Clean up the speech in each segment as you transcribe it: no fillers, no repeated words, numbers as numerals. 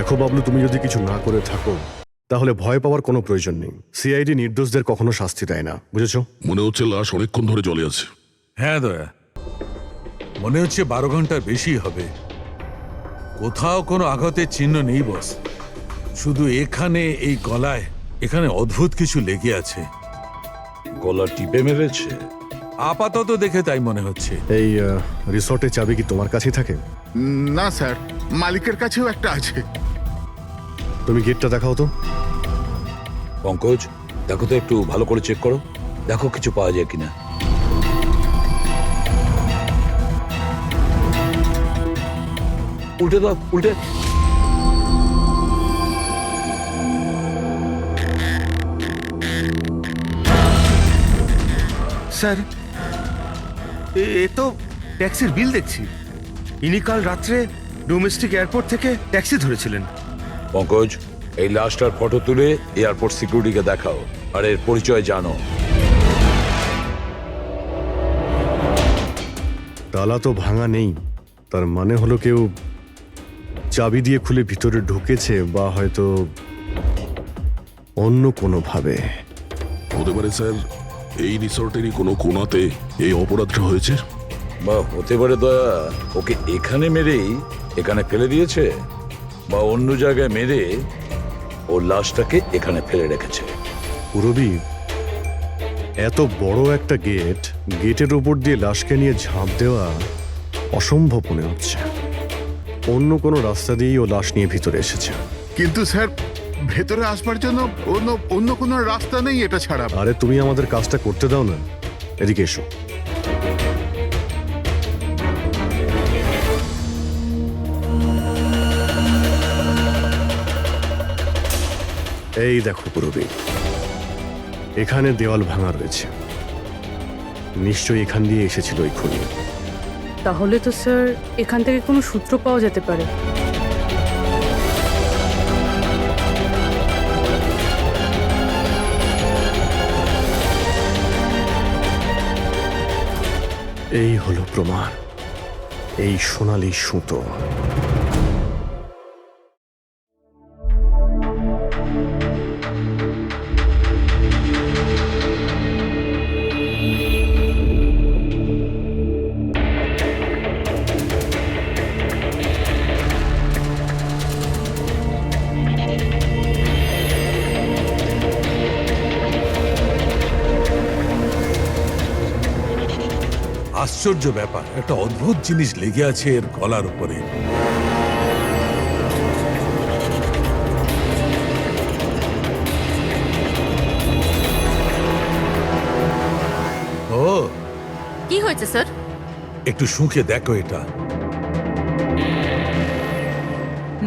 দেখো বাবলু, তুমি যদি কিছু না করে থাকো তাহলে ভয় পাওয়ার কোনো প্রয়োজন নেই। সিআইডি নির্দোষদের কখনো শাস্তি দেয় না, বুঝেছো? মনে হচ্ছে লাশ অনেকক্ষণ ধরে জলে আছে। হ্যাঁ দয়া, মনে হচ্ছে 12 ঘন্টার বেশি হবে। কোথাও কোনো আঘাতের চিহ্ন নেই বস, শুধু এখানে এই গলায় এখানে অদ্ভুত কিছু লেগে আছে। গলা টিপে মেরেছে? আপাতত দেখে তাই মনে হচ্ছে। এই রিসর্টের চাবি কি তোমার কাছেই থাকে? না স্যার, মালিকের কাছেও একটা আছে। তুমি গেটটা দেখাও তো। পঙ্কজ, দেখো তো, একটু ভালো করে চেক করো, দেখো কিছু পাওয়া যায় কিনা। উল্টে দাও, উল্টে। স্যার, এ তো ট্যাক্সির বিল দেখছি। ইনি কাল রাত্রে ডোমেস্টিক এয়ারপোর্ট থেকে ট্যাক্সি ধরেছিলেন। পঙ্কজ, এই লাশটার ফটো তুলে এয়ারপোর্ট সিকিউরিটিকে দেখাও, আর এর পরিচয় জানো। তালা তো ভাঙা নেই, তার মানে হলো কেউ চাবি দিয়ে খুলে ভিতরে ঢুকেছে, বা হয়তো অন্য কোনোভাবে। হতে পারে স্যার, এই রিসর্টেরই কোনো কোণাতে এই অপরাধটা হয়েছে। বা হতে পারে দয়া ওকে এখানে মেরেই এখানে ফেলে দিয়েছে, বা অন্য জায়গায় মেরে ওর লাশটাকে এখানে ফেলে রেখেছে। পুরবি, এত বড় একটা গেটের উপর দিয়ে লাশকে নিয়ে ঝাঁপ দেওয়া অসম্ভব মনে হচ্ছে। অন্য কোনো রাস্তা দিয়েই ও লাশ নিয়ে ভিতরে এসেছে। কিন্তু স্যার, ভেতরে আসবার জন্য অন্য কোনো রাস্তা নেই এটা ছাড়া। আরে তুমি আমাদের কাজটা করতে দাও না, এদিকে এসো। এই দেখো পুরবি, এখানে দেওয়াল ভাঙা রয়েছে, নিশ্চয়ই এখান দিয়ে এসেছিল ওই খুনি। তাহলে তো স্যার এখান থেকে কোনো সূত্র পাওয়া যেতে পারে। এই হলো প্রমাণ, এই সোনালী সুতো। আশ্চর্য ব্যাপার, একটা অদ্ভুত জিনিস লেগে আছে এর গলার উপরে। ও, কি হয়েছে স্যার? একটু শুঁকে দেখো, এটা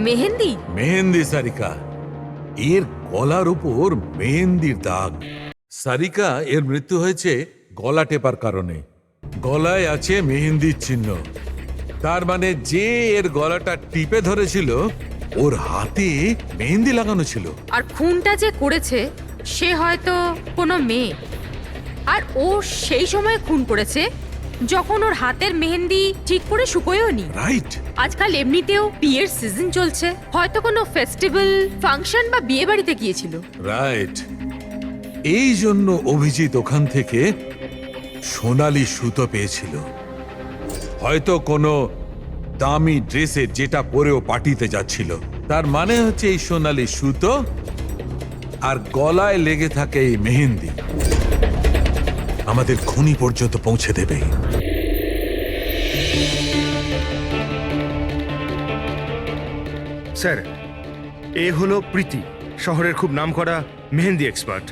মেহেন্দি। মেহেন্দি সারিকা, এর গলার উপর মেহেন্দির দাগ। সারিকা, এর মৃত্যু হয়েছে গলা টেপার কারণে। গলায় আছে মেহেন্দির চিহ্ন, তার মানে যে এর গলাটা টিপে ধরেছিল ওর হাতে মেহেন্দি লাগানো ছিল। আর খুনটা যে করেছে সে হয়তো কোনো মেয়ে, আর ও সেই সময় খুন করেছে যখন ওর হাতের মেহেন্দি ঠিক করে শুকোয়ও নি। রাইট। আজকাল এমনিতেও বিয়ের সিজন চলছে, হয়তো কোনো ফেস্টিভ্যাল, ফাংশন বা বিয়ে বাড়িতে গিয়েছিল। রাইট, এই জন্য অভিজিৎ ওখান থেকে সোনালী সুতো পেয়েছিল। হয়তো কোনো দামি ড্রেসের যেটা পরেও পার্টিতে যাচ্ছিল। তার মানে হচ্ছে এই সোনালী সুতো আর গলায় লেগে থাকে এই মেহেন্দি আমাদের খুনি পর্যন্ত পৌঁছে দেবে। স্যার, এ হলো প্রীতি, শহরের খুব নামকরা মেহেন্দি এক্সপার্ট।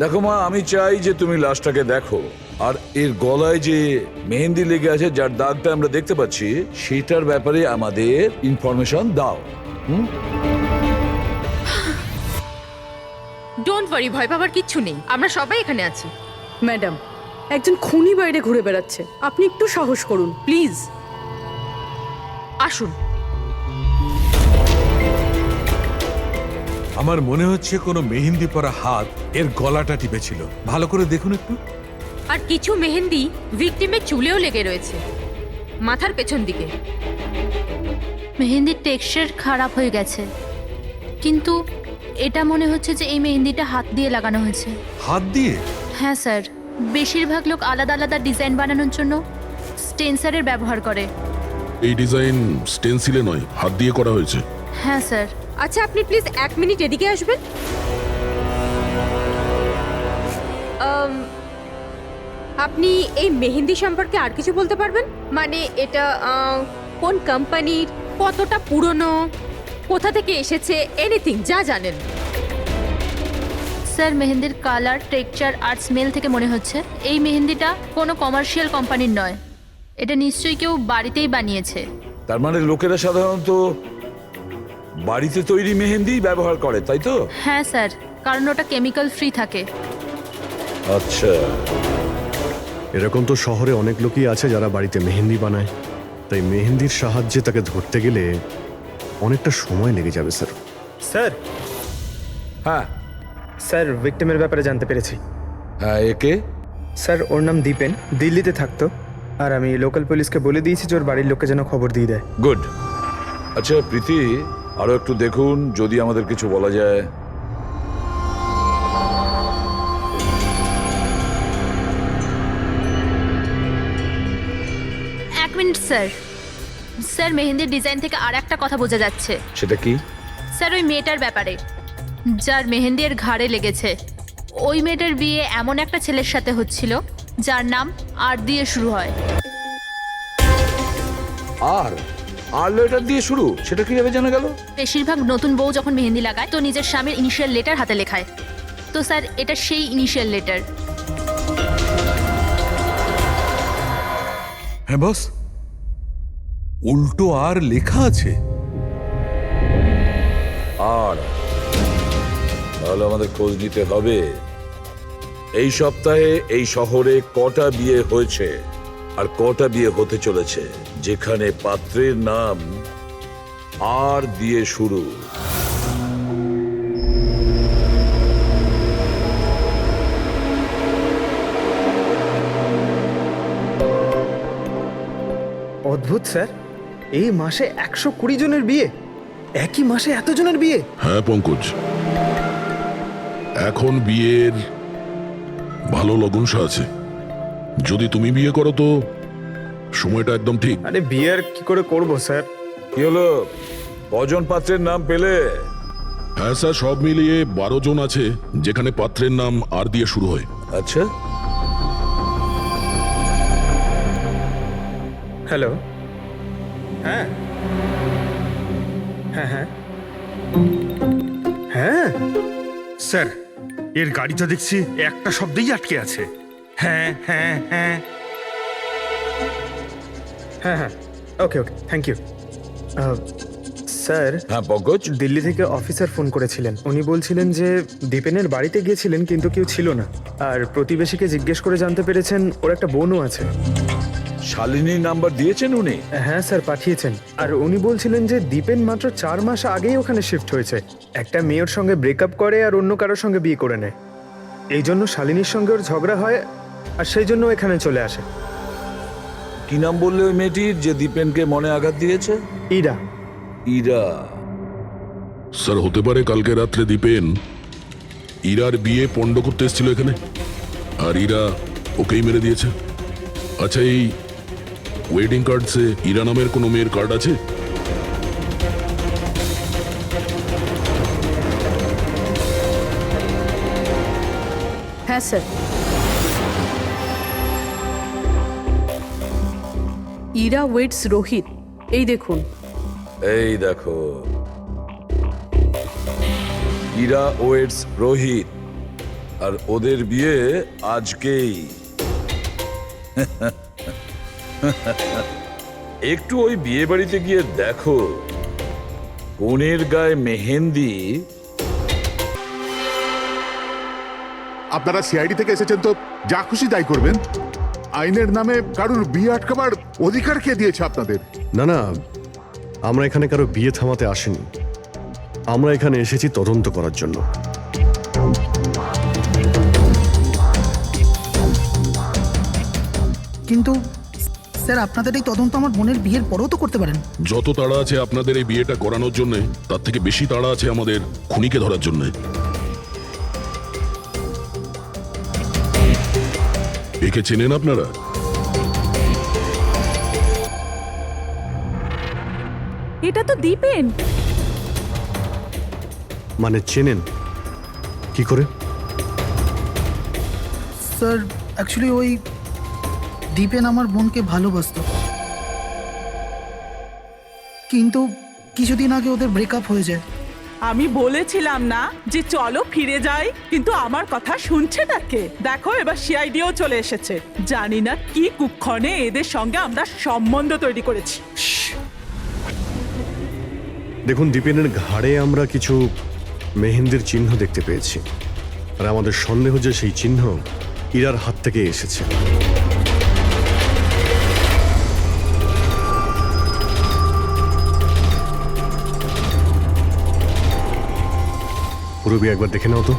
দেখো মা, আমি চাই যে তুমি লাশটাকে দেখো, আর এর গলায় যে মেহেন্দি লেগে আছে, যার দাগটা আমরা দেখতে পাচ্ছি, সেটার ব্যাপারে আমাদের ইনফরমেশন দাও। ডোন্ট ওয়ারি, ভয় পাবার কিচ্ছু নেই, আমরা সবাই এখানে আছি। ম্যাডাম, একজন খুনি বাইরে ঘুরে বেড়াচ্ছে, আপনি একটু সাহস করুন প্লিজ। আসুন। আমার মনে হচ্ছে কোনো মেহেন্দি পরা হাত এর গলাটা টিপেছিল। ভালো করে দেখুন একটু। আর কিছু মেহেন্দি ভিকটিমের চুলেও লেগে রয়েছে, মাথার পেছন দিকে। মেহেন্দির টেক্সচার খারাপ হয়ে গেছে, কিন্তু এটা মনে হচ্ছে যে এই মেহেন্দিটা হাত দিয়ে লাগানো হয়েছে। হাত দিয়ে? হ্যাঁ স্যার, বেশিরভাগ লোক আলাদা আলাদা ডিজাইন বানানোর জন্য স্টেন্সারের ব্যবহার করে। এই ডিজাইন স্টেন্সিলে নয়, হাত দিয়ে করা হয়েছে। হ্যাঁ স্যার। আচ্ছা, আপনি প্লিজ 1 মিনিট এদিকে আসবেন। আপনি এই মেহেন্দি সম্পর্কে আর কিছু বলতে পারবেন? মানে এটা কোন কোম্পানির, কতটা পুরনো, কোথা থেকে এসেছে, এনিথিং যা জানেন। স্যার, মেহেন্দির কালার, টেক্সচার আর স্মেল থেকে মনে হচ্ছে এই মেহেন্দিটা কোনো কমার্শিয়াল কোম্পানির নয়। এটা নিশ্চয়ই কেউ বাড়িতেই বানিয়েছে। তার মানে লোকেরা সাধারণত বাড়িতে তৈরি মেহেন্দি ব্যবহার করে, তাই তো? হ্যাঁ স্যার, কারণ ওটা কেমিক্যাল ফ্রি থাকে। আচ্ছা, এরকম তো শহরে অনেক লোকই আছে যারা বাড়িতে মেহেন্দি বানায়, তাই মেহেন্দির সাহায্যে তাকে ধরতে গেলে অনেকটা সময় লেগে যাবে স্যার। স্যার, হ্যাঁ স্যার ভিক্টিমের ব্যাপারে জানতে পেরেছি। হ্যাঁ, একে? স্যার, ওর নাম দীপেন, দিল্লিতে থাকতো। আর আমি লোকাল পুলিশকে বলে দিয়েছি যে ওর বাড়ির লোককে যেন খবর দিয়ে দেয়। গুড। আচ্ছা প্রীতি, আরো একটু দেখুন যদি আমাদের কিছু বলা যায়। এক মিনিট স্যার। স্যার, মেহেন্দির ডিজাইন থেকে আর একটা কথা বোঝা যাচ্ছে। সেটা কি? স্যার, ওই মেয়েটার ব্যাপারে, যার মেহেন্দি এর ঘাড়ে লেগেছে। ওই মেয়েটার বিয়ে এমন একটা ছেলের সাথে হচ্ছিল যার নাম আর দিয়ে শুরু হয়। আর লেটার দিয়ে শুরু, সেটা কিভাবে জানা গেল? বেশিরভাগ নতুন বউ যখন মেহেন্দি লাগায় তো নিজের স্বামীর ইনিশিয়াল লেটার হাতে লেখায়। তো স্যার, এটা সেই ইনিশিয়াল লেটার। হ্যাঁ বস, উল্টো আর লেখা আছে। আর তাহলে আমাদের খোঁজ নিতে হবে এই সপ্তাহে এই শহরে কটা বিয়ে হয়েছে আর কটা বিয়ে হতে চলেছে যেখানে পাত্রের নাম আর দিয়ে শুরু। অদ্ভুত স্যার, এই মাসে 120 জনের বিয়ে, একই মাসে এতজনের বিয়ে। হ্যাঁ পঙ্কজ, এখন বিয়ের ভালো লগ্নসা আছে। যদি তুমি বিয়ে করো তো সময়টা একদম ঠিক। আরে বিয়ে আর কি করে করবো স্যার? কি হলো, কজন পাত্রের নাম পেলে? হ্যাঁ স্যার, সব মিলিয়ে 12 জন আছে যেখানে পাত্রের নাম আর দিয়ে শুরু হয়। আচ্ছা, হ্যালো, হ্যাঁ হ্যাঁ হ্যাঁ হ্যাঁ স্যার, এর গাড়ি তো দেখছি একটা শব্দেই আটকে আছে। হ্যাঁ হ্যাঁ হ্যাঁ হ্যাঁ হ্যাঁ, ওকে ওকে, থ্যাংক ইউ। স্যার, হ্যাঁ পঙ্কজ। দিল্লি থেকে অফিসার ফোন করেছিলেন। উনি বলছিলেন যে দীপেনের বাড়িতে গিয়েছিলেন কিন্তু কেউ ছিল না, আর প্রতিবেশীকে জিজ্ঞেস করে জানতে পেরেছেন ওর একটা বোনও আছে। শালিনীর নাম্বার দিয়েছেন উনি? হ্যাঁ স্যার, পাঠিয়েছেন। আর উনি বলছিলেন যে দীপেন মাত্র 4 মাস আগেই ওখানে শিফট হয়েছে। একটা মেয়ের সঙ্গে ব্রেকআপ করে আর অন্য কারোর সঙ্গে বিয়ে করে নেয়। এই জন্য শালিনীর সঙ্গে ওর ঝগড়া হয় আর সেই জন্য এখানে চলে আসে। কি নাম বললে ওই মেয়েটির যে দীপেনকে মনে আঘাত দিয়েছে? ইরা। ইরা? স্যার, হতে পারে কালকে রাত্রে দীপেন ইরার বিয়ে পণ্ড করতে এসেছিল এখানে, আর ইরা ওকেই মেরে দিয়েছে। আচ্ছা, এই ওয়েডিং কার্ডসে ইরা নামের কোনো মেয়ের কার্ড আছে? হ্যাঁ স্যার, ইরা ওয়েটস রোহিত, এই দেখুন। এই দেখো, ইরা ওয়েটস রোহিত, আর ওদের বিয়ে আজকেই। একটু ওই বিয়ে বাড়িতে গিয়ে দেখো কনের গায়ে মেহেন্দি। আপনারা সিআইডি থেকে এসেছেন তো যা খুশি তাই করবেন। আইনের নামে কারুর বিয়ে আটকাবার অধিকার কে দিয়েছে আপনাদের? না না, আমরা এখানে কারো বিয়ে থামাতে আসিনি। আমরা এখানে এসেছি তদন্ত করার জন্য। কিন্তু স্যার আপনাদের এই তদন্ত আমার বোনের বিয়ের পরেও তো করতে পারেন। যত তাড়া আছে আপনাদের এই বিয়েটা করানোর জন্য, তার থেকে বেশি তাড়া আছে আমাদের খুনিকে ধরার জন্য। একে চেনেন আপনারা? এটা তো দীপেন। মানে চেনেন কি করে? স্যার অ্যাকচুয়ালি ওই দীপেন আমার বোনকে ভালোবাসতো, কিন্তু কিছুদিন আগে ওদের ব্রেকআপ হয়ে যায়। আমি বলেছিলাম না যে চলো ফিরে যাই, কিন্তু আমার কথা শুনছে না কে? দেখো এবার সিআইডিও চলে এসেছে। জানি না কি কুক্ষণে এদের সঙ্গে আমরা সম্বন্ধ তৈরি করেছি। দেখুন, দীপেনের ঘাড়ে আমরা কিছু মেহেন্দির চিহ্ন দেখতে পেয়েছি, আর আমাদের সন্দেহ যে সেই চিহ্ন ইরার হাত থেকে এসেছে। পুরবি একবার দেখে নাও তো।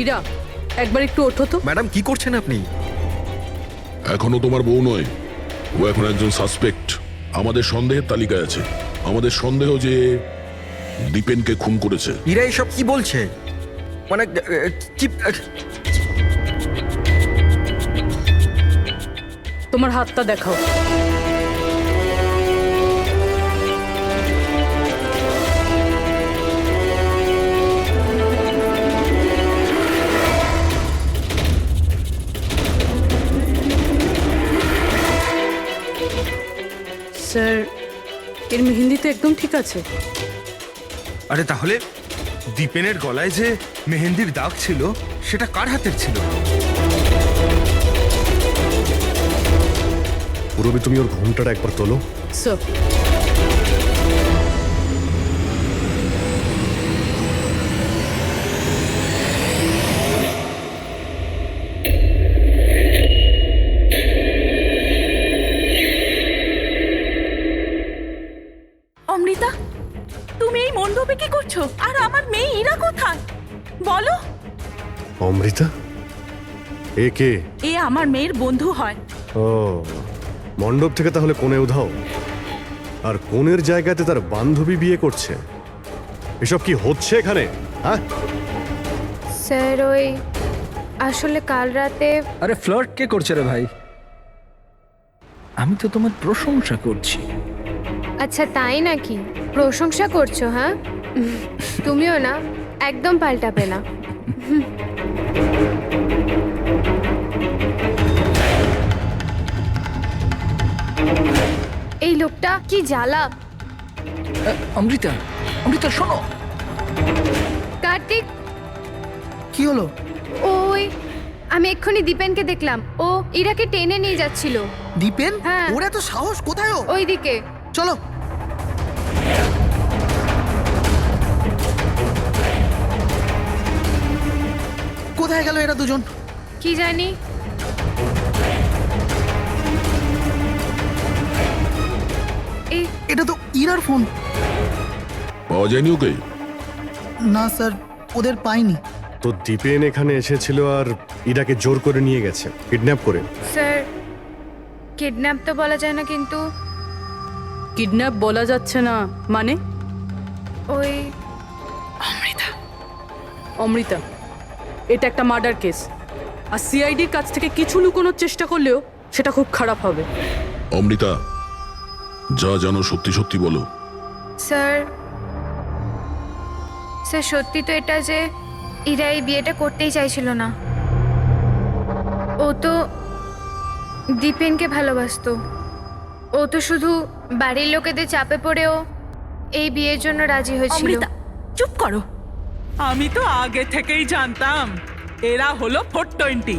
ইরা, একবার একটু ওঠো তো। ম্যাডাম কি করছেন আপনি? এখনো তোমার বউ নয়, ও এখন একজন সাসপেক্ট। আমাদের সন্দেহের তালিকায় আছে। আমাদের সন্দেহ যে দীপেনকে খুন করেছে। ইরা এসব কি বলছে? মানে কি? তোমার হাতটা দেখাও। স্যার, এর মেহেন্দি তো একদম ঠিক আছে। আরে তাহলে দীপেনের গলায় যে মেহেন্দির দাগ ছিল সেটা কার হাতের ছিল? পুরবি, তুমি ওর ঘুমটাটা একবার তোলো। স্যার, অমৃতা, তুমি এই মণ্ডপে কি করছো? আর আমার মেয়ে ইরা কোথায় বলো? অমৃতা? এ কে? এ আমার মেয়ের বন্ধু হয়। ও, মণ্ডপ থেকে তাহলে কোণে উধাও, আর কোণের জায়গাতে তার বান্ধবী বিয়ে করছে। এসব কি হচ্ছে এখানে? হ্যাঁ স্যার, ওই আসলে কাল রাতে আরে ফ্লার্ট কে করছে রে ভাই? আমি তো তোমার প্রশংসা করছি। আচ্ছা তাই নাকি? প্রশংসা করছো? হ্যাঁ, তুমিও না একদম পাল্টাবে না। এই লোকটা কি জ্বালা। অমৃতা, অমৃতা শোনো। কার্তিক, কি হলো? ওই আমি এক্ষুনি দীপেনকে দেখলাম, ও ইরাকে টেনে নিয়ে যাচ্ছিল। দীপেন? হ্যাঁ। ওর এত সাহস কোথায়? ও ওইদিকে চলো। কোথায় গেল এরা দুজন? কি জানি। এটা তো ইরার ফোন। পাওয়া যায়নি ওকে? না স্যার, ওদের পাইনি। তো দীপেন এখানে এসেছিল আর ইরাকে জোর করে নিয়ে গেছে, কিডন্যাপ করে। স্যার, কিডন্যাপ তো বলা যায় না, কিন্তু কিডন্যাপ বলা যাচ্ছে না মানে? ওই অমৃতা, এটা একটা মার্ডার কেস, আর সিআইডির কাছ থেকে কিছু লুকোনোর চেষ্টা করলেও সেটা খুব খারাপ হবে। অমৃতা, যা জানো সত্যি সত্যি বলো। স্যার, স্যার সত্যি তো এটা যে ইরা এই বিয়েটা করতেই চাইছিল না। ও তো দীপেনকে ভালোবাসতো। ও তো শুধু বাড়ির লোকেদের চাপে পড়েও এই বিয়ের জন্য রাজি হয়েছিল। অমৃতা চুপ করো। আমি তো আগে থেকেই জানতাম এরা হলো 420।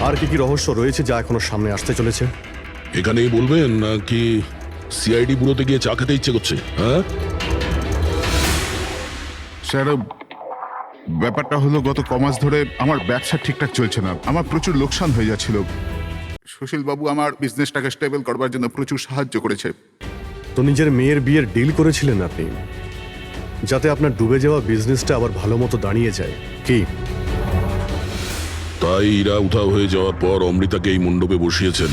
আর কি কি রহস্য রয়েছে যা এখনো সামনে আসতে চলেছে? এখানেই বলবেন নাকি সিআইডি ব্যুরোতে গিয়ে চা খেতে ইচ্ছে করছে? হ্যাঁ স্যার, ব্যাপারটা হলো গত কমাস ধরে আমার ব্যবসা ঠিকঠাক চলছে না। আমার প্রচুর লোকসান হয়ে যাচ্ছিল। সুশীল বাবু আমার বিজনেসটাকে স্টেবল করবার জন্য প্রচুর সাহায্য করেছে। তো নিজের মেয়ের বিয়ের ডিল করেছিলেন আপনি, যাতে আপনার ডুবে যাওয়া বিজনেসটা আবার ভালো মতো দাঁড়িয়ে যায় কি? তাই ইরা উধাও হয়ে যাওয়ার পর অমৃতাকে এই মণ্ডপে বসিয়েছেন,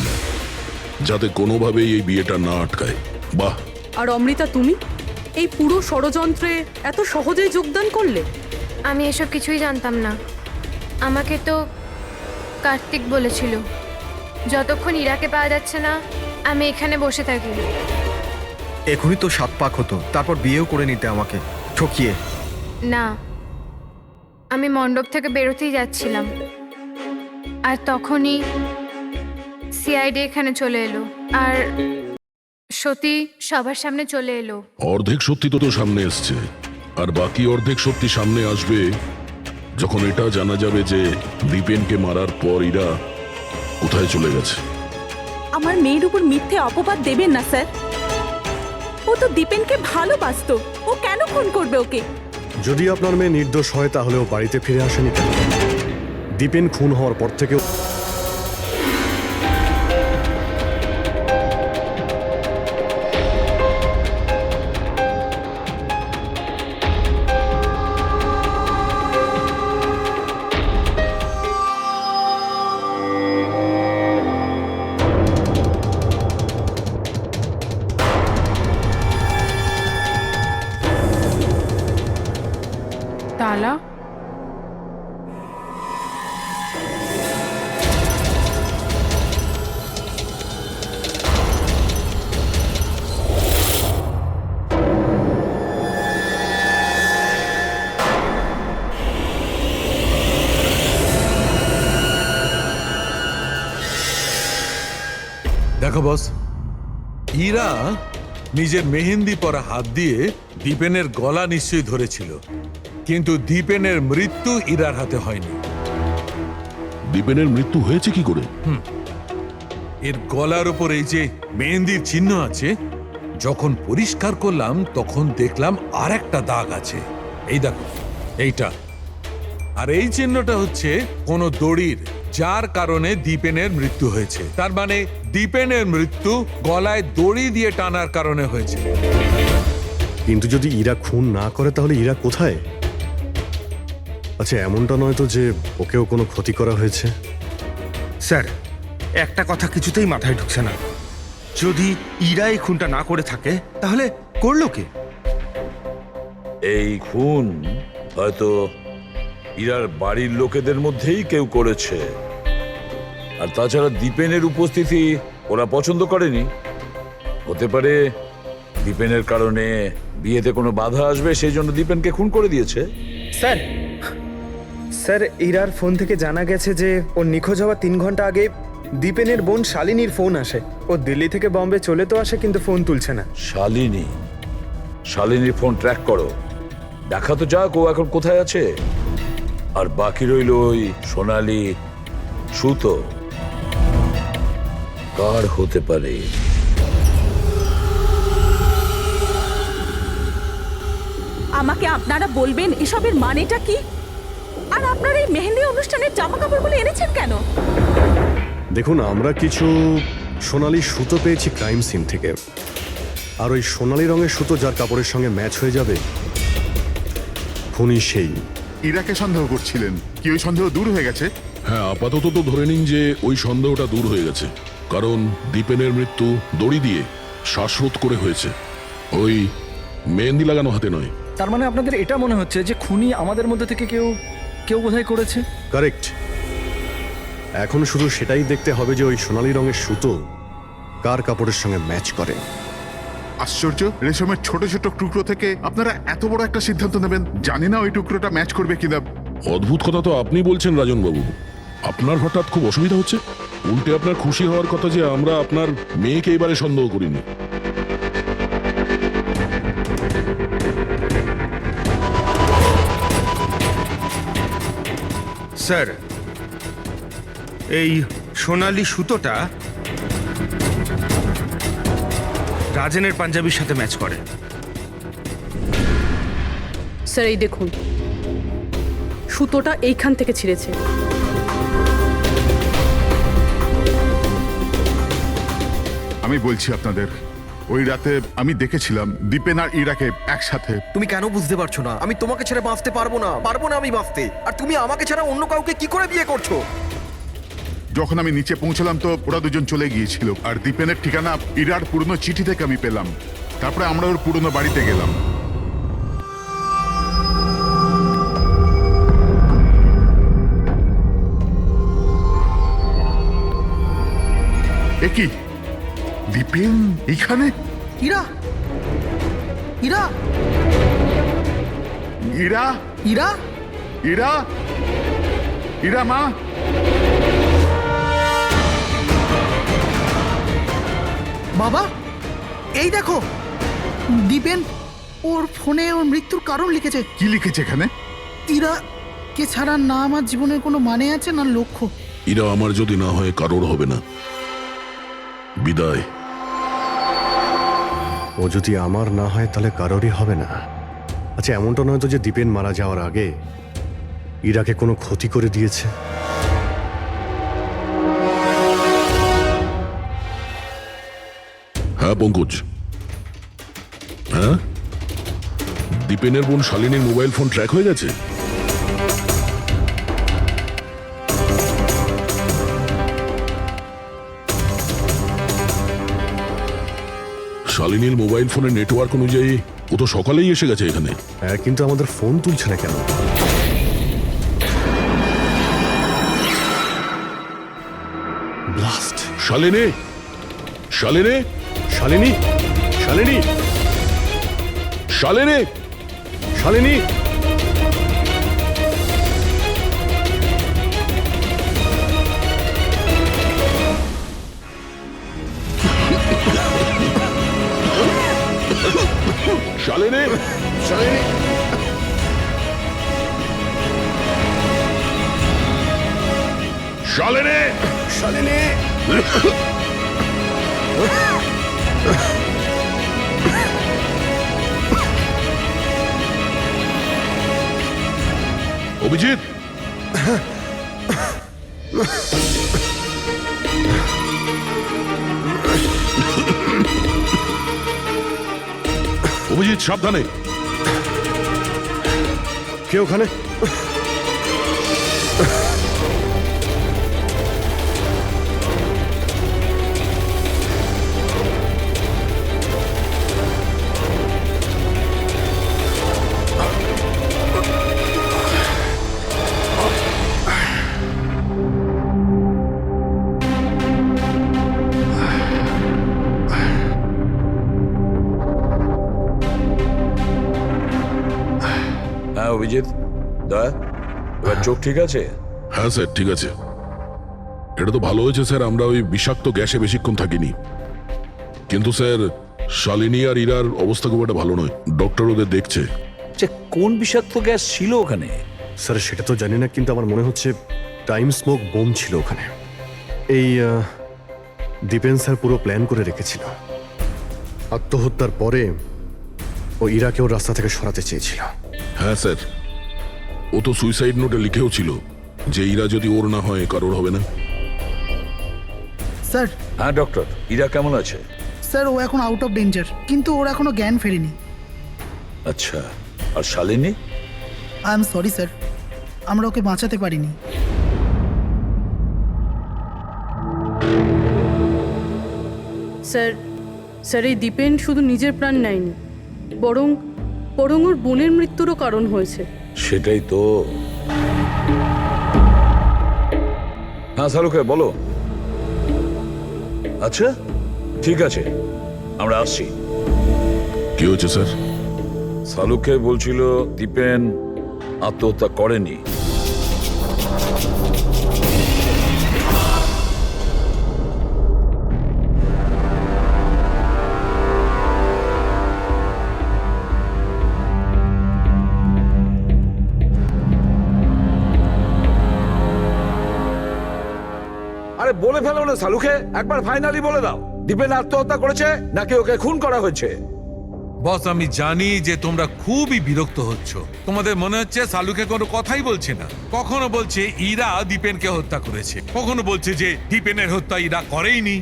যাতে কোনোভাবেই এই বিয়েটা না আটকায়। বাহ! আর অমৃতা, তুমি এই পুরো ষড়যন্ত্রে এত সহজেই যোগদান করলে? আমি এসব কিছুই জানতাম না। আমাকে তো কার্তিক বলেছিল যতক্ষণ ইরাকে পাওয়া যাচ্ছে না আমি এখানে বসে থাকি। এখনই তো 7 পাক হতো, তারপর বিয়েও করে নিতে আমাকে ঠকিয়ে। না, আমি মণ্ডপ থেকে বেরোতেই যাচ্ছিলাম, আর তখনই সিআইডি এখানে চলে এলো, আর সতী সবার সামনে চলে এলো। অর্ধেক সত্যি তো সামনে এসছে, আর বাকি অর্ধেক সত্যি সামনে আসবে যখন এটা জানা যাবে যে দীপেনকে মারার পর ইরা কোথায় চলে গেছে। আমার মেয়ের উপর মিথ্যে অপবাদ দেবেন না স্যার। ও তো দীপেনকে ভালোবাসতো, ও কেন খুন করবে ওকে? যদি আপনার মেয়ে নির্দোষ হয় তাহলে ও বাড়িতে ফিরে আসেনি কেন? দীপেন খুন হওয়ার পর থেকে তালা? দেখো বস, ইরা নিজের মেহেন্দি পরা হাত দিয়ে দীপেনের গলা নিশ্চয়ই ধরেছিল, কিন্তু দীপেনের মৃত্যু ইরার হাতে হয়নি। দীপেনের মৃত্যু হয়েছে কি করে? এর গলার উপর এই যে মেহেন্দির চিহ্ন আছে, যখন পরিষ্কার করলাম তখন দেখলাম আর একটা দাগ আছে। এই দেখো, এইটা। আর এই চিহ্নটা হচ্ছে কোনো দড়ির, যার কারণে দীপেনের মৃত্যু হয়েছে। তার মানে দীপেনের মৃত্যু গলায় দড়ি দিয়ে টানার কারণে হয়েছে। কিন্তু যদি ইরা খুন না করে তাহলে ইরা কোথায়? আচ্ছা, এমনটা নয় তো যে ওকেও কোনো ক্ষতি করা হয়েছে? স্যার, একটা কথা কিছুতেই মাথায় ঢুকছে না। যদি ইরা এই খুনটা না করে থাকে তাহলে করলো কে? এই খুন হয়তো ইরার বাড়ির লোকেদের মধ্যেই কেউ করেছে। আর তাছাড়া দীপেনের উপস্থিতি ওরা পছন্দ করেনি। হতে পারে দীপেনের কারণে বিয়েতে কোনো বাধা আসবে, সেই জন্য দীপেনকে খুন করে দিয়েছে। স্যার, স্যার, ইরার ফোন থেকে জানা গেছে যে ওর নিখোঁজ হওয়া 3 ঘন্টা আগে দীপেনের বোন শালিনীর ফোন আসে। ও দিল্লি থেকে বম্বে চলে তো আসে, কিন্তু ফোন তুলছে না। শালিনীর ফোন ট্র্যাক করো, দেখা তো যাক ও এখন কোথায় আছে। আর বাকি রইল ওই সোনালি সুতো, কার হতে পারে? আমাকে আপনারা বলবেন এসবের মানেটা কি? আর আপনারা এই মেহেন্দি অনুষ্ঠানের জামা কাপড়গুলো এনেছেন কেন? দেখুন, আমরা কিছু সোনালি সুতো পেয়েছি ক্রাইম সিন থেকে, আর ওই সোনালি রঙের সুতো যার কাপড়ের সঙ্গে ম্যাচ হয়ে যাবে খুনি সেই। ইরাকে সন্দেহ করছিলেন, কি ওই সন্দেহ দূর হয়ে গেছে? হ্যাঁ, আপাতত তো ধরে নিন যে ওই সন্দেহটা দূর হয়ে গেছে, কারণ দীপেনের মৃত্যু দড়ি দিয়ে শ্বাসরোধ করে হয়েছে, ওই মেহেন্দি লাগানো হাতে নয়। তার মানে আপনাদের এটা মনে হচ্ছে যে খুনি আমাদের মধ্যে থেকে কেউ বোধহয় করেছে? কারেক্ট। এখন শুধু সেটাই দেখতে হবে যে ওই সোনালি রঙের সুতো কার কাপড়ের সঙ্গে ম্যাচ করে। আশ্চর্য, রেশমের ছোট ছোট টুকরো থেকে আপনারা এত বড় একটা সিদ্ধান্ত নেবেন, জানি না ওই টুকরোটা ম্যাচ করবে কিনা। অদ্ভুত কথা তো আপনি বলছেন রাজনবাবু। আপনার হঠাৎ খুব অসুবিধা হচ্ছে? উল্টে আপনার খুশি হওয়ার কথা যে আমরা আপনার মেয়েকে এবারে সন্দেহ করিনি। স্যার, এই সোনালি সুতোটা রাজেনের পাঞ্জাবির সাথে ম্যাচ করে। স্যার, এই দেখুন, সুতোটা এইখান থেকে ছিঁড়েছে। আমি বলছি আপনাদের, ও ওই রাতে আমি দেখেছিলাম দীপেন আর ইরাকে একসাথে। তুমি কেন বুঝতে পারছো না? আমি তোমাকে ছেড়ে বাঁচতে পারবো না, আমি বাঁচতে। আর তুমি আমাকে ছাড়া অন্য কাউকে কি করে বিয়ে করছো? যখন আমি নিচে পৌঁছলাম তো ওরা দুজন চলে গিয়েছিল, আর দীপেনের ঠিকানা ইরার পুরনো চিঠি থেকে আমি পেলাম। তারপরে আমরা ওর পুরনো বাড়িতে গেলাম। এ কি, দীপেন এইখানে? ইরা, ইরা, ইরা, ইরা, ইরা, ইরা মা। বাবা, এই দেখো, দীপেন ওর ফোনে ওর মৃত্যুর কারণ লিখেছে। কি লিখেছে এখানে? ইরা কে ছাড়া না আমার জীবনের কোনো মানে আছে না লক্ষ্য। ইরা আমার যদি না হয় কারোর হবে না। বিদায়। ও যদি আমার না হয় তাহলে কারোরই হবে না। আচ্ছা, এমনটা নয় তো যে দীপেন মারা যাওয়ার আগে ইরাকে কোনো ক্ষতি করে দিয়েছে? হ্যাঁ পঙ্কজ, হ্যাঁ, দীপেনের বোন শালিনীর মোবাইল ফোন ট্র্যাক হয়ে গেছে। শালিনীর মোবাইল ফোনের নেটওয়ার্ক অনুযায়ী ও তো সকালেই এসে গেছে এখানে। হ্যাঁ, কিন্তু আমাদের ফোন তুলছে না কেন? ব্লাস্ট! শালিনী, শালিনী, শালিনী, শালিনী, শালিনী, শালিনী! শালিনী, শালিনী, শালিনী, শালিনী। অভিজিৎ, অভিজিৎ সাবধানে। কে ওখানে? হ্যাঁ অভিজিৎ, দয়া, এবার চোখ ঠিক আছে? হ্যাঁ স্যার, ঠিক আছে। এটা তো ভালো হয়েছে স্যার, আমরা ওই বিষাক্ত গ্যাসে বেশিক্ষণ থাকিনি। কিন্তু স্যার, শালিনী আর ইরার অবস্থা খুব একটা ভালো নয়। ডক্টর ওদের দেখছে। কোন বিষাক্ত গ্যাস ছিল ওখানে? স্যার, সেটা তো জানি না, কিন্তু আমার মনে হচ্ছে টাইম স্মোক বোম ছিল ওখানে। এই দীপেন স্যার পুরো প্ল্যান করে রেখেছিল। আত্মহত্যার পরে ও ইরাকে ওর রাস্তা থেকে সরাতে চেয়েছিল। হ্যাঁ স্যার, ও তো সুইসাইড নোটে লিখেও ছিল যে ইরা যদি ওর না হয় কারোর হবে না। স্যার, হ্যাঁ ডক্টর, ইরা কেমন আছে? স্যার ও এখন আউট অফ ডেঞ্জার, কিন্তু ওর এখনো জ্ঞান ফেরেনি। আচ্ছা, আর Shalini? I am sorry sir, আমরা ওকে বাঁচাতে পারিনি। স্যার, স্যার, এই দীপেন শুধু নিজের প্রাণ নেয়নি, বরং বরং ওর বোনের মৃত্যুরও কারণ হয়েছে। সেটাই তো। হ্যাঁ শালুকে বলো। আচ্ছা ঠিক আছে, আমরা আসছি। কি হচ্ছে স্যার? শালুকে বলছিল দীপেন আত্মহত্যা করেনি। আরে বলে ফেলো না শালুকে, একবার ফাইনালি বলে দাও, দীপেন আত্মহত্যা করেছে নাকি ওকে খুন করা হয়েছে? বস, আমি জানি যে তোমরা খুবই বিরক্ত হচ্ছ। তোমাদের মনে হচ্ছে শালুকে কোনো কথাই বলছে না। কখনো বলছে ইরা দীপেনকে হত্যা করেছে, কখনো বলছে যে দীপেনের হত্যা ইরা করেইনি।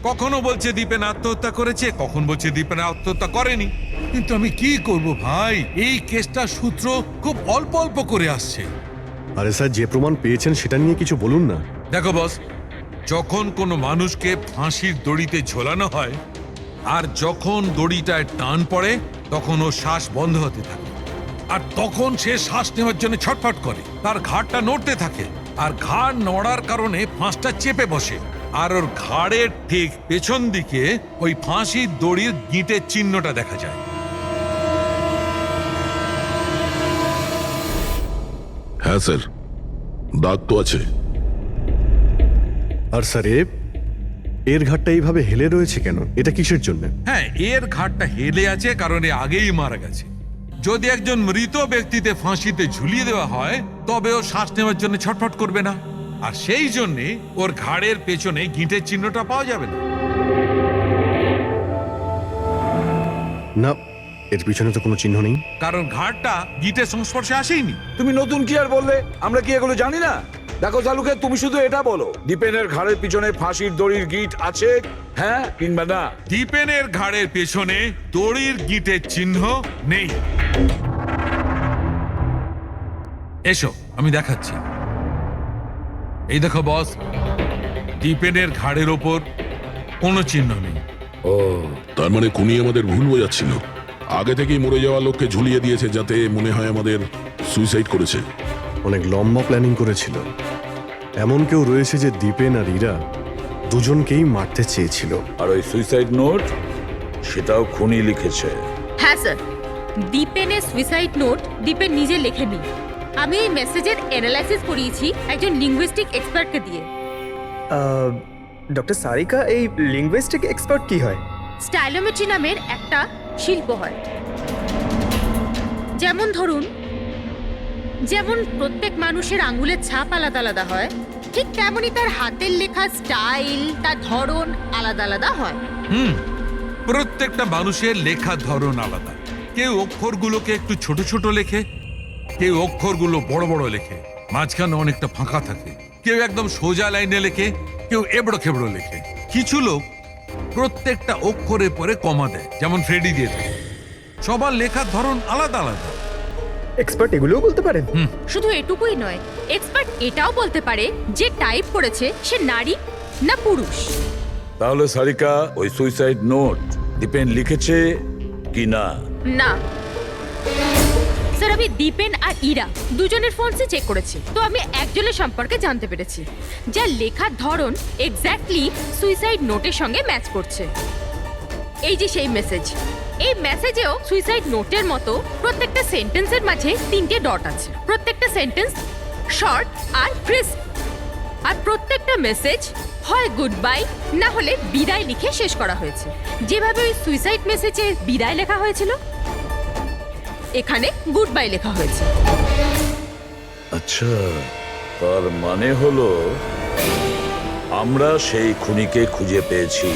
কখনো বলছে দীপেন আত্মহত্যা করেছে, কখন বলছে দীপেন আত্মহত্যা করেনি। কিন্তু আমি কি করব ভাই, এই কেসটার সূত্র খুব অল্প অল্প করে আসছে। আরে স্যার, যে প্রমাণ পেয়েছেন সেটা নিয়ে কিছু বলুন না। দেখো বস, যখন কোনো মানুষকে ফাঁসির দড়িতে ঝোলানো হয় আর যখন দড়িটায় টান পড়ে তখন ওর শ্বাস বন্ধ হতে থাকে, আর তখন সে শ্বাস নেওয়ার জন্য ছটফট করে, তার ঘাড়টা নড়তে থাকে, আর ঘাড় নড়ার কারণে ফাঁসটা চেপে বসে, আর ওর ঘাড়ের ঠিক পেছন দিকে ওই ফাঁসির দড়ির গিঁটের চিহ্নটা দেখা যায়। হ্যাঁ স্যার, দাগ তো আছে। আর স্যার, এর ঘাটটা এইভাবে হেলে রয়েছে কেন? এটা কিসের জন্য? হ্যাঁ, এর ঘাড়টা হেলে আছে কারণ এ আগেই মারা গেছে। যদি একজন মৃত ব্যক্তিতে ফাঁসিতে ঝুলিয়ে দেওয়া হয় তবে ও শ্বাস নেওয়ার জন্য ছটফট করবে না, আর সেই জন্যে ওর ঘাড়ের পেছনে গিঁটের চিহ্নটা পাওয়া যাবে না। না, এর পিছনে তো কোনো চিহ্ন নেই। কারণ ঘাড়টা গিঁটের সংস্পর্শে আসেইনি। তুমি নতুন কি আর বললে? আমরা কি এগুলো জানি না? দেখো চালুকে, তুমি শুধু এটা বলো, দীপেনের ঘাড়ের পিছনে ফাঁসির দড়ির গিঁট আছে, হ্যাঁ কিংবা না? দীপেনের ঘাড়ের পেছনে দড়ির গিঁটের চিহ্ন নেই। এসো আমি দেখাচ্ছি। এই দেখো বস, দীপেনের ঘাড়ের ওপর কোনো চিহ্ন নেই। ও, তার মানে খুনি আমাদের ভুল বোঝাচ্ছিল। আগে থেকেই মরে যাওয়া লোককে ঝুলিয়ে দিয়েছে যাতে মনে হয় আমাদের সুইসাইড করেছে। অনেক লম্বা প্ল্যানিং করেছিল। এমন কেউ রয়েছে যে দীপেন আর ইরা দুজনকেই মারতে চেয়েছিল। আর ওই সুইসাইড নোট, সেটাও খুনি লিখেছে। হ্যাঁ স্যার, দীপেনের সুইসাইড নোট দীপেন নিজে লেখেনি। আমি এই মেসেজের অ্যানালাইসিস করিয়েছি একজন লিঙ্গুইস্টিক এক্সপার্টকে দিয়ে। ডক্টর সারিকা, এই লিঙ্গুইস্টিক এক্সপার্ট কি হয়? স্টাইলোমেট্রি নামের একটা শিল্প হয়। যেমন ধরুন, যেমন প্রত্যেক মানুষের আঙ্গুলের ছাপ আলাদা আলাদা হয়, ঠিক তেমনই তার হাতের লেখা স্টাইল, তার ধরন আলাদা আলাদা হয়। প্রত্যেকটা মানুষের লেখার ধরন আলাদা। কেউ অক্ষরগুলোকে একটু ছোট ছোট লেখে, কেউ অক্ষরগুলো বড় বড় লেখে, মাঝখানে অনেকটা ফাঁকা থাকে, কেউ একদম সোজা লাইনে লেখে, কেউ এবড়ো খেবড়ো লেখে। কিছু লোক প্রত্যেকটা অক্ষরের পরে কমা দেয়, যেমন ফ্রেডি দিয়ে থাকে। সবার লেখার ধরন আলাদা আলাদা। এক্সপার্ট এগুলোও বলতে পারেন? শুধু এটুকুই নয়, এক্সপার্ট এটাও বলতে পারে যে টাইপ করেছে সে নারী না পুরুষ। তাহলে সারিকা, ওই সুইসাইড নোট দীপেন লিখেছে কি না? না স্যার, আমি দীপেন আর ইরা দুজনের ফোনসে চেক করেছি, তো আমি একজনের সম্পর্কে জানতে পেরেছি যার লেখার ধরন এক্স্যাক্টলি সুইসাইড নোটের সঙ্গে ম্যাচ করছে। এই যে সেই মেসেজ, এই মেসেজেও সুইসাইড নোটের মতো প্রত্যেকটা সেন্টেন্সের মাঝে 3টে ডট আছে। প্রত্যেকটা সেন্টেন্স শর্ট আর ক্রিস্প, আর প্রত্যেকটা মেসেজ হয় গুড বাই না হলে বিদায় লিখে শেষ করা হয়েছে। যেভাবে ওই সুইসাইড মেসেজে বিদায় লেখা হয়েছিল, এখানে গুড বাই লেখা হয়েছে। আচ্ছা, তার মানে হলো আমরা সেই খুনিকে খুঁজে পেয়েছি।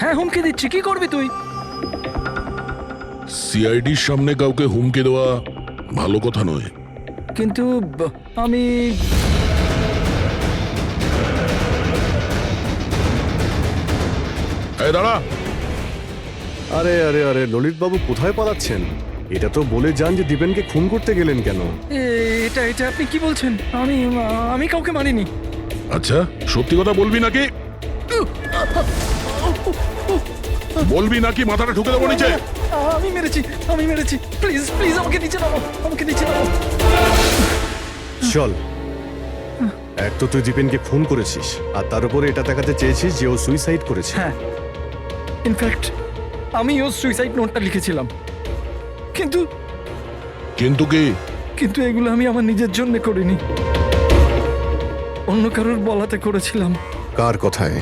হ্যাঁ, হুমকি দিচ্ছি, কি করবি তুই? সিআইডির সামনে কাউকে হুমকি দেওয়া ভালো কথা নয়। কিন্তু আমি এই দাঁড়া। আরে আরে আরে, ললিত বাবু কোথায় পালাচ্ছেন? এটা তো বলে যান যে দীপেনকে খুন করতে গেলেন কেন? এটা এটা আপনি কি বলছেন? আমি কাউকে মারিনি। আচ্ছা, সত্যি কথা বলবি নাকি? বলবি নাকি মাথাটা ঠুকে দেবো নিচে? আমি মেরেছি। প্লিজ প্লিজ আমাকে নিচে নাও, আমাকে নিচে নাও। চল, এক তো তুই দীপেনকে খুন করেছিস, আর তার উপরে এটা দেখাতে চেয়েছিস যে ও সুইসাইড করেছে। হ্যাঁ, ইনফ্যাক্ট আমি ওর সুইসাইড নোটটা লিখেছিলাম। কিন্তু কিন্তু কি? কিন্তু এগুলো আমি আমার নিজের জন্য করিনি, অন্য কারোর বলাতে করেছিলাম। কার কথায়?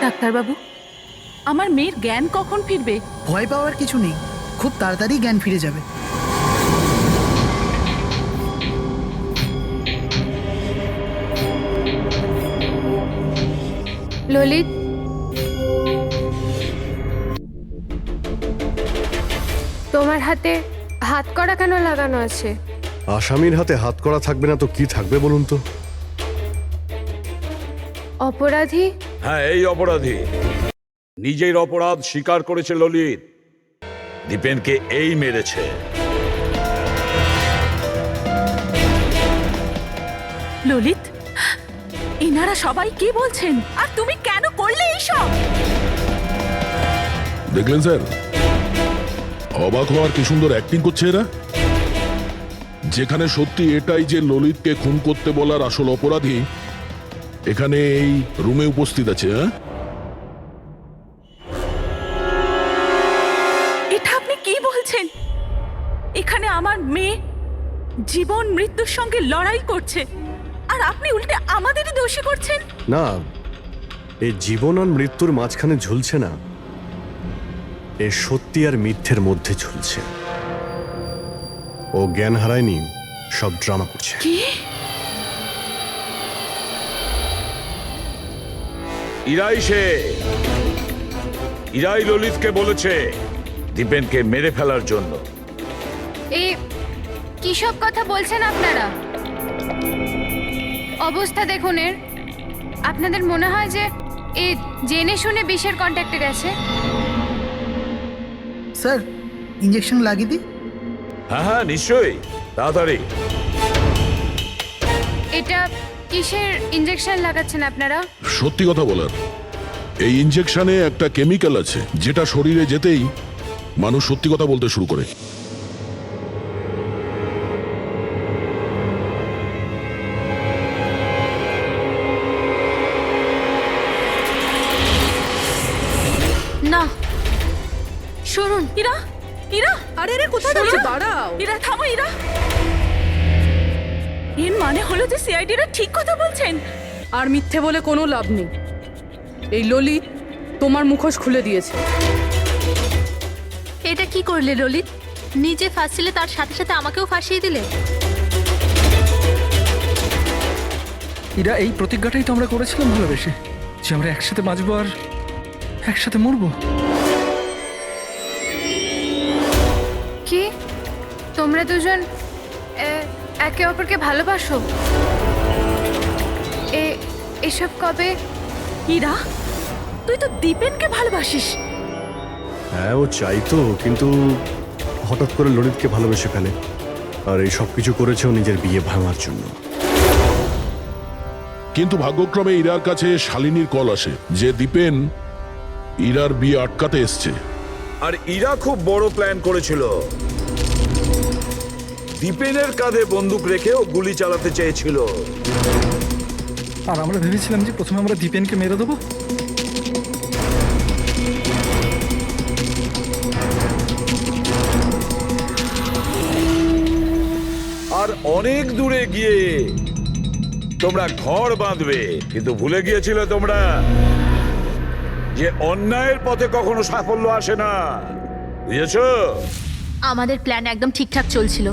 ডাক্তারবাবু, আমার মেয়ের জ্ঞান কখন ফিরবে? ভয় পাওয়ার কিছু নেই, খুব তাড়াতাড়ি জ্ঞান ফিরে যাবে। ললিত, তোমার হাতে হাত করা কেন লাগানো আছে? আসামির হাতে হাত করা থাকবে না তো কি থাকবে বলুন তো? অপরাধী? হ্যাঁ, এই অপরাধী নিজের অপরাধ স্বীকার করেছে ললিত। দীপেনকে এই মেরেছে। ললিত, এনারা সবাই কি বলছেন আর তুমি কেন করলে এইসব? দেখলেন স্যার, অবাক হওয়ার কি সুন্দর অ্যাক্টিং করছে এরা। যেখানে সত্যি এটাই যে ললিতকে খুন করতে বলার আসল অপরাধী এখানে এই রুমে উপস্থিত আছে। হ্যাঁ, এটা আপনি কি বলছেন? এখানে আমার মেয়ে জীবন মৃত্যুর সঙ্গে লড়াই করছে আর আপনি উল্টে আমাদেরই দোষী করছেন। না, এই জীবন আর মৃত্যুর মাঝখানে ঝুলছে না, এ সত্যি আর মিথ্যের মধ্যে ঝুলছে। ও জ্ঞান হারায়নি, সব ড্রামা করছে। কি? ইরাই ললিতকে বলেছে দীপেনকে মেরে ফেলার জন্য। এই কি সব কথা বলছেন আপনারা? অবস্থা দেখুন এর। আপনাদের মনে হয় যে এ জেনে শুনে বিষের কন্ট্যাক্টে গেছে? স্যার, ইঞ্জেকশন লাগিয়ে দিই? হ্যাঁ হ্যাঁ, নিশ্চয়ই, তাড়াতাড়ি। এটা কিসের ইঞ্জেকশন লাগাচ্ছেন আপনারা? সত্যি কথা বলার, এই ইনজেকশনে একটা কেমিক্যাল আছে যেটা শরীরে যেতেই মানুষ সত্যি কথা বলতে শুরু করে। না, শুনুন। ইরা, ইরা, আরে রে, কোথায় যাচ্ছ? দাঁড়াও। ইরা থামো, ইরা। এর মানে হলো যে সিআইডিরা ঠিক কথা বলছেন। আর মিথ্যে বলে কোনো লাভ নেই। এই ললিত তোমার মুখোশ খুলে দিয়েছে। এটা কি করলে ললিত? নিজে ফাঁসছিলে তার সাথে সাথে আমাকেও ফাঁসিয়ে দিলে। এরা এই প্রতিজ্ঞাটাই তো আমরা করেছিলাম ভালোবেসে, যে আমরা একসাথে বাঁচবো আর একসাথে মরবো। কি তোমরা দুজন একে অপরকে ভালোবাসো? এসব কবে? ইরা, তুই তো দীপেনকে ভালোবাসিস। হ্যাঁ, ও চাইতো, কিন্তু হঠাৎ করে ললিতকে ভালোবেসে ফেলে। আর এই সব কিছু করেছে ও নিজের বিয়ে ভাঙার জন্য। কিন্তু ভাগ্যক্রমে ইরার কাছে শালিনীর কল আসে যে দীপেন ইরার বিয়ে আটকাতে এসছে। আর ইরা খুব বড় প্ল্যান করেছিল। দীপেনের কাঁধে বন্দুক রেখে ও গুলি চালাতে চেয়েছিল। আর আমরা ভেবেছিলাম যে প্রথমে আমরা দীপেনকে মেরে দেবো। আর অনেক দূরে গিয়ে তোমরা ঘর বাঁধবে, কিন্তু ভুলে গিয়েছিলে তোমরা যে অন্যায়ের পথে কখনো সাফল্য আসে না। বুঝেছো? আমাদের প্ল্যান একদম ঠিকঠাক চলছিল,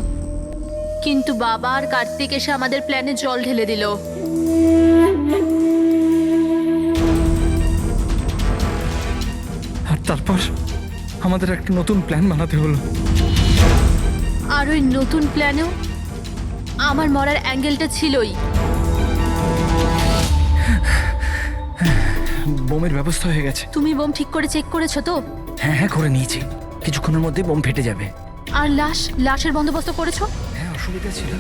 কিন্তু বাবা আর কার্তিক এসে আমাদের প্ল্যানে জল ঢেলে দিল। আর তারপর আমাদের একটা নতুন প্ল্যান বানাতে হলো। আর ওই নতুন প্ল্যানেও আমার মরার অ্যাঙ্গেলটা ছিলই। বোমের ব্যবস্থা হয়ে গেছে। তুমি বোম ঠিক করে চেক করেছো তো? হ্যাঁ হ্যাঁ, করে নিয়েছি। কিছুক্ষণের মধ্যে বোম ফেটে যাবে। আর লাশের বন্দোবস্ত করেছো? হ্যাঁ, অসুবিধা ছিল,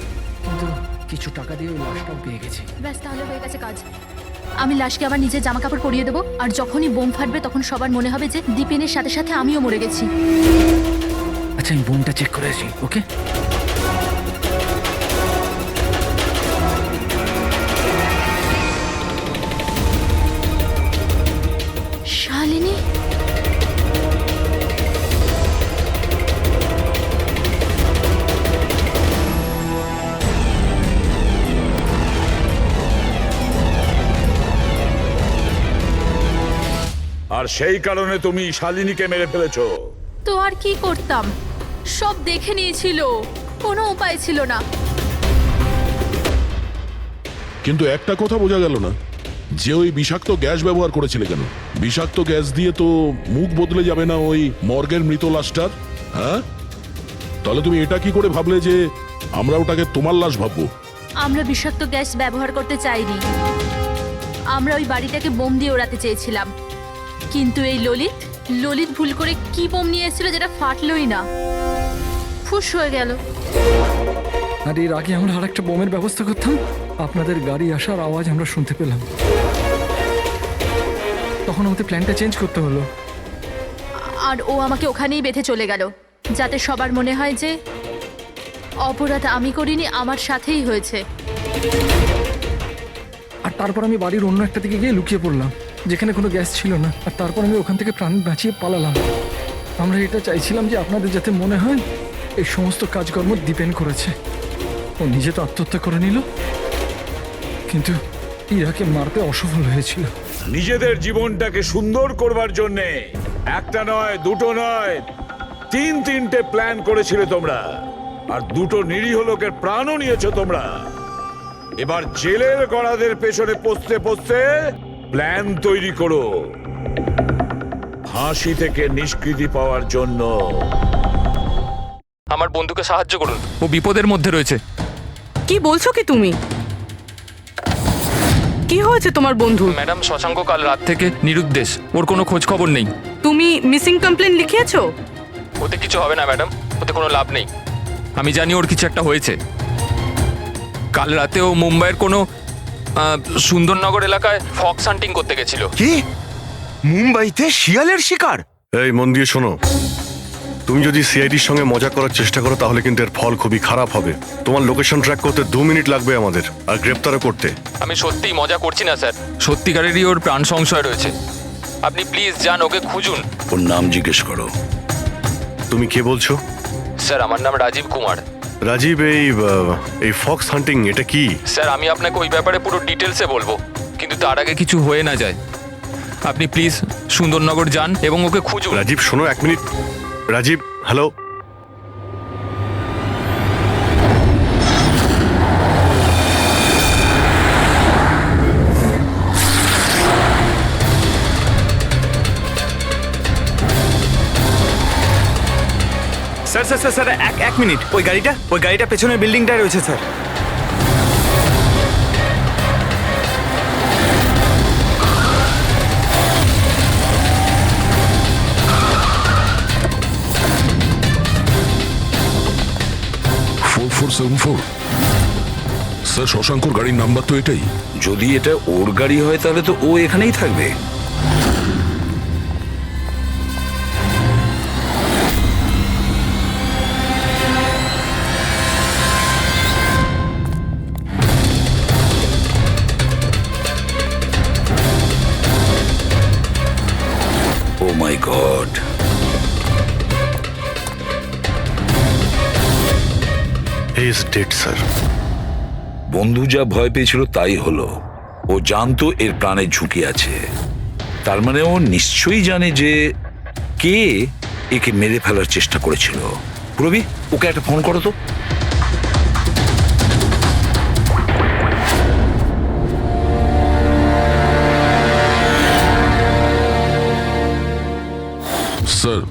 কিন্তু কিছু টাকা দিয়ে ওই লাশটাও পেয়ে গেছি। ব্যাস, তাহলে হয়ে গেছে কাজ। আমি লাশকে আবার নিজের জামা কাপড় পরিয়ে দেবো, আর যখনই বোম ফাটবে তখন সবার মনে হবে যে দীপেনের সাথে সাথে আমিও মরে গেছি। আচ্ছা, আমি বোমটা চেক করেছি। ওকে, শালিনী, আর সেই কারণে তুমি শালিনীকে মেরে ফেলেছো। তো আর কি করতাম? সব দেখে নিয়েছিল, কোনো উপায় ছিল না। কিন্তু একটা কথা বোঝা গেল না, যে ওই বিষাক্ত গ্যাস ব্যবহার করেছিলে কেন? বিষাক্ত গ্যাস দিয়ে তো মুখ বদলে যাবে না ওই মর্গের মৃত লাশটার? হ্যাঁ, তাহলে তুমি এটা কি করে ভাবলে যে আমরা ওটাকে তোমার লাশ ভাববো? আমরা বিষাক্ত গ্যাস ব্যবহার করতে চাইনি, আমরা ওই বাড়িটাকে বোম দিয়ে ওড়াতে চেয়েছিলাম। কিন্তু এই ললিত ললিত ভুল করে কি বোম নিয়ে এসেছিল যেটা ফাটলোই না, ফুস হয়ে গেল। আর এর আগে আমরা আরেকটা বোমের ব্যবস্থা করতাম, আপনাদের গাড়ি আসার আওয়াজ আমরা শুনতে পেলাম, তখন আমাদের প্ল্যানটা চেঞ্জ করতে হলো। আর ও আমাকে ওখানেই বেঁধে চলে গেল, যাতে সবার মনে হয় যে অপরাধ আমি করিনি, আমার সাথেই হয়েছে। আর তারপর আমি বাড়ির অন্য একটা দিকে গিয়ে লুকিয়ে পড়লাম, যেখানে কোনো গ্যাস ছিল না। আর তারপর আমি ওখান থেকে প্রাণ বাঁচিয়ে পালালাম। আমরা এটা চাইছিলাম যে আপনাদের যাতে মনে হয় এই সমস্ত কাজকর্ম দীপেন করেছে। ও নিজে তো আত্মহত্যা করে নিল, কিন্তু ইরাকে মারতে অসফল হয়েছিল। নিজেদের জীবনটাকে সুন্দর করবার জন্য একটা নয়, দুটো নয়, তিনটে প্ল্যান করেছিলে তোমরা, আর দুটো নিরীহ লোকের প্রাণও নিয়েছো তোমরা। এবার জেলের গড়াদের পেছনে পৌঁছতে পৌঁছতে প্ল্যান তৈরি করো ফাঁসি থেকে নিষ্কৃতি পাওয়ার জন্য। আমার বন্ধুকে সাহায্য করুন, ও বিপদের মধ্যে রয়েছে। কি বলছো কি তুমি? কি হয়েছে তোমার বন্ধু? ম্যাডাম, শশাঙ্ক কাল রাত থেকে নিরুদ্দেশ, ওর কোনো খোঁজ খবর নেই। তুমি মিসিং কমপ্লেন লিখিয়েছো? ওতে কিছু হবে না ম্যাডাম, ওতে কোনো লাভ নেই। আমি জানি ওর কিছু একটা হয়েছে। কাল রাতে ও মুম্বাইয়ের কোনো সুন্দরনগর এলাকায় ফক্স হান্টিং করতে গেছিল। কি? মুম্বাইতে শিয়ালের শিকার? এই মন দিয়ে শোনো, তুমি যদি সিআইডির সঙ্গে মজা করার চেষ্টা করো তাহলে কিন্তু এর ফল খুবই খারাপ হবে। তোমার লোকেশন ট্র্যাক করতে 2 মিনিট লাগবে আমাদের, আর গ্রেপ্তারও করতে। আমি সত্যিই মজা করছি না স্যার, সত্যিকারেরই ওর প্রাণ সংশয় রয়েছে। আপনি প্লিজ যান, ওকে খুঁজুন। ওর নাম জিজ্ঞেস করো। তুমি কে বলছো? স্যার, আমার নাম রাজীব কুমার। রাজীব, এই ফক্স হান্টিং এটা কি? স্যার, আমি আপনাকে ওই ব্যাপারে পুরো ডিটেলসে বলবো, কিন্তু তার আগে কিছু হয়ে না যায়। আপনি প্লিজ সুন্দরনগর যান এবং ওকে খুঁজুন। রাজীব শোনো, 1 মিনিট। Rajib, hello. Sir sir sir sir, এক মিনিট। ওই গাড়িটা পেছনের বিল্ডিংটায় রয়েছে স্যার। স্যার, শশাঙ্কর গাড়ির নাম্বার তো এটাই। যদি এটা ওর গাড়ি হয় তাহলে তো ও এখানেই থাকবে। Oh my god, he is dead sir. বন্ধু যা ভয় পেয়েছিল তাই হলো। ও জানতো এর প্রাণের ঝুঁকি আছে, তার মানে ও নিশ্চয়ই জানে যে কে একে মেরে ফেলার চেষ্টা করেছিল। প্রবি, ওকে একটা ফোন করো তো। স্যার,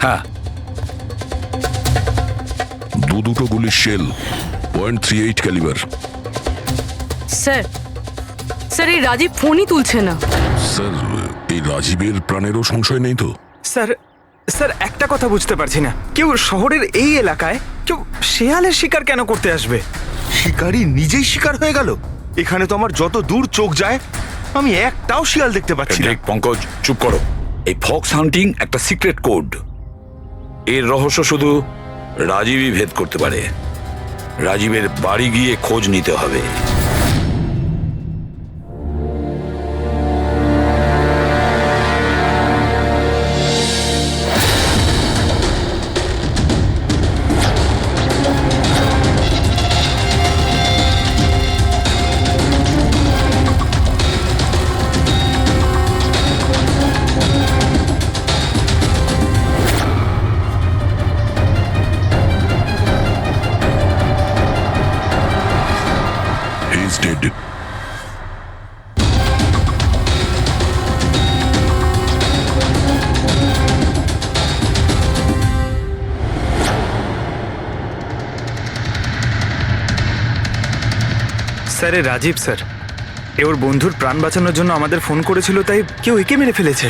হ্যাঁ, দুটো গুলির শেল, .38 ক্যালিবার। স্যার, স্যার এই রাজীব ফোনই তুলছে না। স্যার, এই রাজীবের প্রাণেরও সংশয় নেই তো? স্যার একটা কথা বুঝতে পারছি না, কেউ শহরের এই এলাকায় কেউ শেয়ালের শিকার কেন করতে আসবে? শিকারী নিজেই শিকার হয়ে গেল। এখানে তো আমার যত দূর চোখ যায় আমি একটাও শিয়াল দেখতে পাচ্ছি না। পঙ্কজ, চুপ করো। এই ফক্স হান্টিং একটা সিক্রেট কোড। এর রহস্য শুধু রাজীবই ভেদ করতে পারে। রাজীবের বাড়ি গিয়ে খোঁজ নিতে হবে। স্যার এ রাজীব স্যার, এ ওর বন্ধুর প্রাণ বাঁচানোর জন্য আমাদের ফোন করেছিল, তাই কেউ একে মেরে ফেলেছে।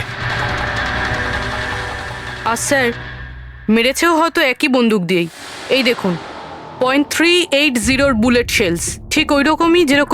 আর স্যার মেরেছেও হয়তো একই বন্দুক দিয়েই। এই দেখুন, .380 বুলেট শেলস, ঠিক ওই রকমই যেরকম